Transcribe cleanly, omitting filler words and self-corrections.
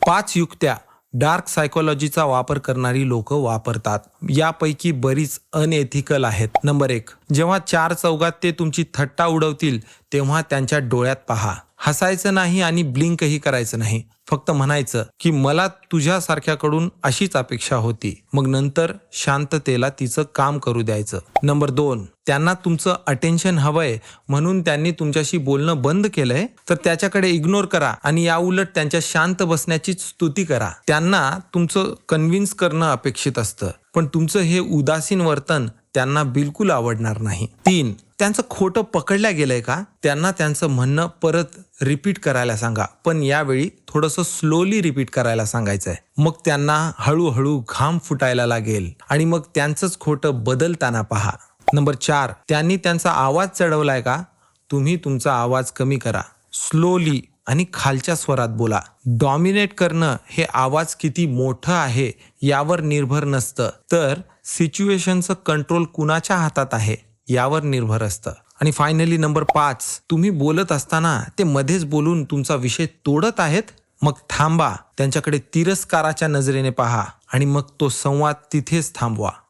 5 युक्त्या डार्क सायकोलॉजीचा वापर करणारी लोक वापरतात. यापैकी बरीच अनएथिकल आहेत. नंबर 1, जेव्हा चार चौघात ते तुमची थट्टा उडवतील तेव्हा त्यांच्या डोळ्यात पहा. हसायचं नाही आणि ब्लिंकही करायचं नाही. फक्त म्हणायचं की मला तुझ्यासारख्याकडून अशीच अपेक्षा होती. मग नंतर शांततेला तिचं काम करू द्यायचं. नंबर 2, त्यांना तुमचं अटेन्शन हवंय म्हणून त्यांनी तुमच्याशी बोलणं बंद केलंय तर त्याच्याकडे इग्नोर करा आणि याउलट त्यांच्या शांत बसण्याची स्तुती करा. त्यांना तुमचं कन्व्हिन्स करणं अपेक्षित असतं, पण तुमचं हे उदासीन वर्तन त्यांना बिलकुल आवडणार नाही. 3, त्यांचं खोटं पकडल्या गेलंय का? त्यांना त्यांचं म्हणणं परत रिपीट करायला सांगा, पण यावेळी थोडंसं स्लोली रिपीट करायला सांगायचंय. मग त्यांना हळूहळू घाम फुटायला लागेल आणि मग त्यांचंच खोटं बदलताना पहा. नंबर 4, त्यांनी त्यांचा आवाज चढवलाय का? तुम्ही तुमचा आवाज कमी करा. स्लोली आणि खालच्या स्वरात बोला. डॉमिनेट करणं हे आवाज किती मोठं आहे यावर निर्भर नसतं, तर सिच्युएशनचं कंट्रोल कुणाच्या हातात आहे यावर निर्भर असतं. आणि फायनली नंबर 5, तुम्ही बोलत असताना ते मध्येच बोलून तुमचा विषय तोडत आहेत, मग थांबा, त्यांच्याकडे तिरस्काराच्या नजरेने पहा आणि मग तो संवाद तिथेच थांबवा.